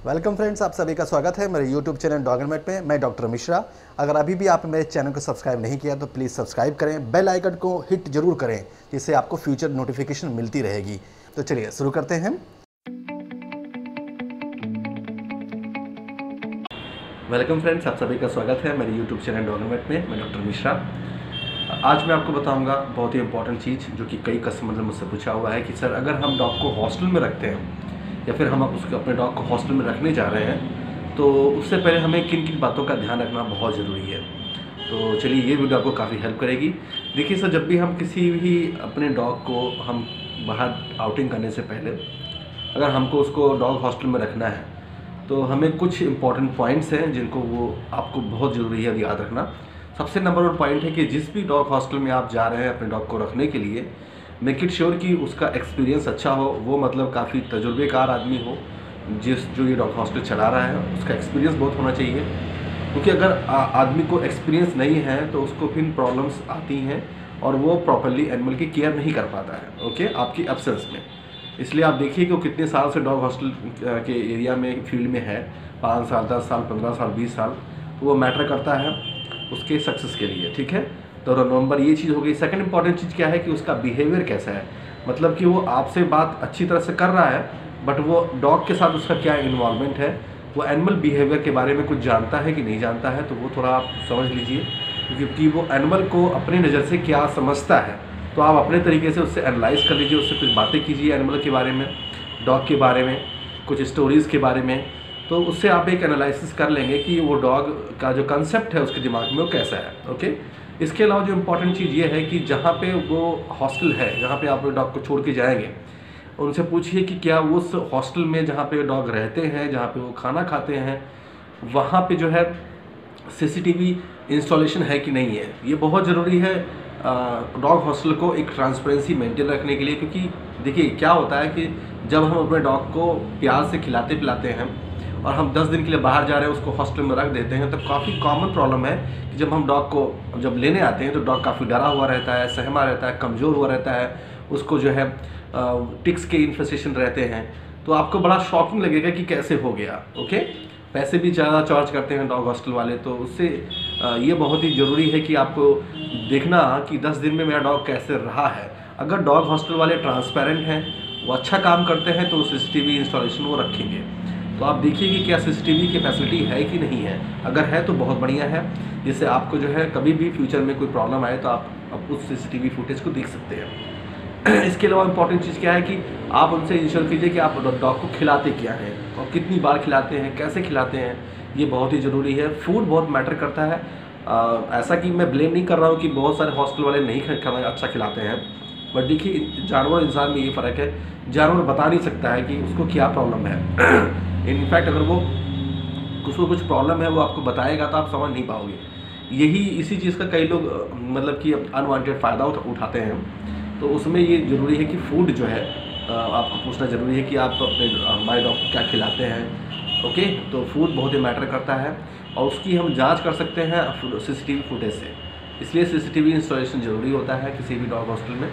Welcome friends, आप सभी का स्वागत है मेरे यूट्यूब चैनल डॉगरमेट में। मैं डॉक्टर मिश्रा। अगर अभी भी आप मेरे चैनल को सब्सक्राइब नहीं किया तो प्लीज़ सब्सक्राइब करें, बेल आइकन को हिट जरूर करें जिससे आपको फ्यूचर नोटिफिकेशन मिलती रहेगी। तो चलिए शुरू करते हैं। वेलकम फ्रेंड्स, आप सभी का स्वागत है मेरे यूट्यूब चैनल डॉगरमेट में। मैं डॉक्टर मिश्रा। आज मैं आपको बताऊंगा बहुत ही इंपॉर्टेंट चीज़ जो कि कई कस्टमर ने मुझसे पूछा हुआ है कि सर अगर हम डॉग को हॉस्टल में रखते हैं या फिर हम उसके अपने डॉग को हॉस्टल में रखने जा रहे हैं तो उससे पहले हमें किन किन बातों का ध्यान रखना बहुत ज़रूरी है। तो चलिए ये वीडियो आपको काफ़ी हेल्प करेगी। देखिए सर, जब भी हम किसी भी अपने डॉग को हम बाहर आउटिंग करने से पहले अगर हमको उसको डॉग हॉस्टल में रखना है तो हमें कुछ इंपॉर्टेंट पॉइंट्स हैं जिनको वो आपको बहुत ज़रूरी है याद रखना। सबसे नंबर 1 पॉइंट है कि जिस भी डॉग हॉस्टल में आप जा रहे हैं अपने डॉग को रखने के लिए, मेक इट श्योर कि उसका एक्सपीरियंस अच्छा हो। वो मतलब काफ़ी तजुर्बेकार आदमी हो जो ये डॉग हॉस्टल चला रहा है, उसका एक्सपीरियंस बहुत होना चाहिए। क्योंकि अगर आदमी को एक्सपीरियंस नहीं है तो उसको फिर प्रॉब्लम्स आती हैं और वो प्रॉपरली एनिमल की केयर नहीं कर पाता है, ओके, आपकी एब्सेंस में। इसलिए आप देखिए कि वो कितने साल से डॉग हॉस्टल के एरिया में फील्ड में है, 5 साल, 10 साल, 15 साल, 20 साल, तो वो मैटर करता है उसके सक्सेस के लिए, ठीक है। तो नंबर ये चीज़ हो गई। सेकंड इंपॉर्टेंट चीज़ क्या है कि उसका बिहेवियर कैसा है, मतलब कि वो आपसे बात अच्छी तरह से कर रहा है बट वो डॉग के साथ उसका क्या इन्वॉल्वमेंट है, वो एनिमल बिहेवियर के बारे में कुछ जानता है कि नहीं जानता है, तो वो थोड़ा आप समझ लीजिए। क्योंकि वो एनिमल को अपनी नज़र से क्या समझता है तो आप अपने तरीके से उससे एनालाइज कर लीजिए, उससे कुछ बातें कीजिए एनिमल के बारे में, डॉग के बारे में, कुछ स्टोरीज़ के बारे में। तो उससे आप एक एनालिसिस कर लेंगे कि वो डॉग का जो कंसेप्ट है उसके दिमाग में वो कैसा है, ओके। इसके अलावा जो इम्पोर्टेंट चीज़ ये है कि जहाँ पे वो हॉस्टल है, जहाँ पे आप डॉग को छोड़ के जाएंगे, उनसे पूछिए कि क्या वो उस हॉस्टल में जहाँ पे डॉग रहते हैं, जहाँ पे वो खाना खाते हैं, वहाँ पे जो है CCTV इंस्टॉलेशन है कि नहीं है। ये बहुत ज़रूरी है डॉग हॉस्टल को एक ट्रांसपेरेंसी मेंटेन रखने के लिए। क्योंकि देखिए क्या होता है कि जब हम अपने डॉग को प्यार से खिलाते पिलाते हैं और हम 10 दिन के लिए बाहर जा रहे हैं, उसको हॉस्टल में रख देते हैं, तो काफ़ी कॉमन प्रॉब्लम है कि जब हम डॉग को जब लेने आते हैं तो डॉग काफ़ी डरा हुआ रहता है, सहमा रहता है, कमज़ोर हुआ रहता है, उसको जो है टिक्स के इन्फेस्टेशन रहते हैं। तो आपको बड़ा शॉकिंग लगेगा कि कैसे हो गया, ओके। पैसे भी ज़्यादा चार्ज करते हैं डॉग हॉस्टल वाले, तो उससे ये बहुत ही ज़रूरी है कि आपको देखना कि 10 दिन में मेरा डॉग कैसे रहा है। अगर डॉग हॉस्टल वाले ट्रांसपेरेंट हैं, वो अच्छा काम करते हैं, तो CCTV इंस्टॉलेशन वो रखेंगे। तो आप देखिए कि क्या CCTV की फैसिलिटी है कि नहीं है। अगर है तो बहुत बढ़िया है, जिससे आपको जो है कभी भी फ्यूचर में कोई प्रॉब्लम आए तो आप उस CCTV फुटेज को देख सकते हैं। इसके अलावा इंपॉर्टेंट चीज़ क्या है कि आप उनसे इंश्योर कीजिए कि आप डॉग को खिलाते क्या हैं और कितनी बार खिलाते हैं, कैसे खिलाते हैं, ये बहुत ही ज़रूरी है। फूड बहुत मैटर करता है। ऐसा कि मैं ब्लेम नहीं कर रहा हूँ कि बहुत सारे हॉस्टल वाले नहीं खाना अच्छा खिलाते हैं, बट देखिए जानवर इंसान में ये फ़र्क है, जानवर बता नहीं सकता है कि उसको क्या प्रॉब्लम है। इनफैक्ट अगर वो उसको कुछ प्रॉब्लम है वो आपको बताएगा तो आप समझ नहीं पाओगे। यही इसी चीज़ का कई लोग मतलब कि अनवांटेड फ़ायदा उठाते हैं। तो उसमें ये ज़रूरी है कि फूड जो है आपको पूछना ज़रूरी है कि आप अपने हमारे डॉग को क्या खिलाते हैं, ओके। तो फूड बहुत ही मैटर करता है और उसकी हम जांच कर सकते हैं CCTV फुटेज से। इसलिए CCTV इंस्टॉलेशन ज़रूरी होता है किसी भी डॉग हॉस्टल में।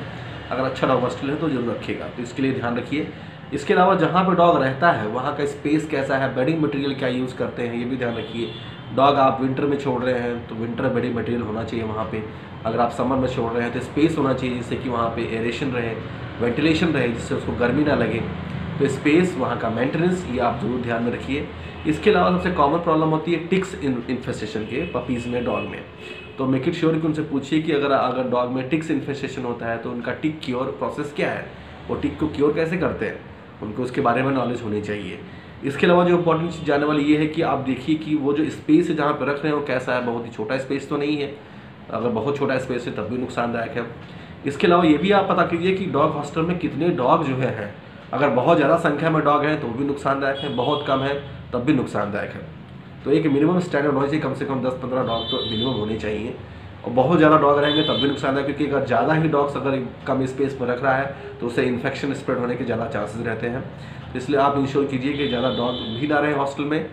अगर अच्छा डॉग हॉस्टल है तो ज़रूर रखिएगा, तो इसके लिए ध्यान रखिए। इसके अलावा जहाँ पे डॉग रहता है वहाँ का स्पेस कैसा है, बेडिंग मटेरियल क्या यूज़ करते हैं, ये भी ध्यान रखिए। डॉग आप विंटर में छोड़ रहे हैं तो विंटर बेडिंग मटेरियल होना चाहिए वहाँ पे। अगर आप समर में छोड़ रहे हैं तो स्पेस होना चाहिए जिससे कि वहाँ पे एरेशन रहे, वेंटिलेशन रहे, जिससे उसको गर्मी ना लगे। तो स्पेस, वहाँ का मेंटेनेंस, ये आप जरूर ध्यान में रखिए। इसके अलावा सबसे कॉमन प्रॉब्लम होती है टिक्स इन्फेस्टेशन के पपीज़ में, डॉग में। तो मेक इट श्योर कि उनसे पूछिए कि अगर डॉग में टिक्स इन्फेस्टेशन होता है तो उनका टिक क्योर प्रोसेस क्या है, वो टिक को क्योर कैसे करते हैं, उनको उसके बारे में नॉलेज होनी चाहिए। इसके अलावा जो इंपॉर्टेंट चीज़ जानने वाली ये है कि आप देखिए कि वो जो स्पेस है जहाँ पर रख रहे हैं वो कैसा है। बहुत ही छोटा स्पेस तो नहीं है, अगर बहुत छोटा स्पेस है तब भी नुकसानदायक है। इसके अलावा ये भी आप पता कीजिए कि डॉग हॉस्टल में कितने डॉग जो हैं, अगर बहुत ज़्यादा संख्या में डॉग हैं तो भी नुकसानदायक है, बहुत कम है तब भी नुकसानदायक है। तो एक मिनिमम स्टैंडर्ड होना चाहिए, कम से कम 10-15 डॉग तो मिनिमम होने चाहिए। और बहुत ज़्यादा डॉग रहेंगे तब भी नुकसानदायक, क्योंकि अगर ज़्यादा ही डॉग्स अगर कम स्पेस पर रख रहा है तो उससे इन्फेक्शन स्प्रेड होने के ज़्यादा चांसेस रहते हैं। इसलिए आप इंश्योर कीजिए कि ज़्यादा डॉग भी ना रहें हॉस्टल में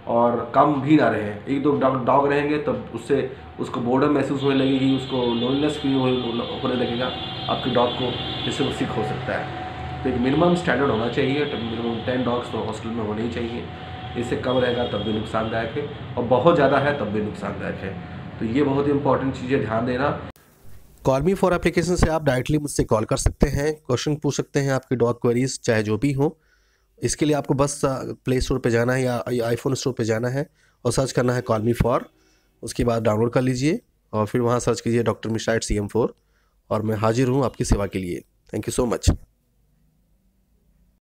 और कम भी ना रहें। 1-2 डॉग रहेंगे तब उससे उसको बोर्डम महसूस होने लगेगी, उसको लोनलेस फील होने लगेगा आपके डॉग को, जिससे वो सिक हो सकता है। तो एक मिनिमम स्टैंडर्ड होना चाहिए, मिनिमम 10 डॉग्स तो हॉस्टल में होने ही चाहिए। इससे कम रहेगा तब भी नुकसानदायक है, और बहुत ज़्यादा है तब भी नुकसानदायक है। तो ये बहुत ही इंपॉर्टेंट चीज़ें ध्यान देना। कॉल मी फॉर एप्लीकेशन से आप डायरेक्टली मुझसे कॉल कर सकते हैं, क्वेश्चन पूछ सकते हैं, आपकी डॉग क्वेरीज चाहे जो भी हो। इसके लिए आपको बस प्ले स्टोर पे जाना है या आईफोन स्टोर पे जाना है और सर्च करना है कॉल मी फॉर। उसके बाद डाउनलोड कर लीजिए और फिर वहाँ सर्च कीजिए डॉक्टर मिश्रा @CM4, और मैं हाजिर हूँ आपकी सेवा के लिए। Thank you so much.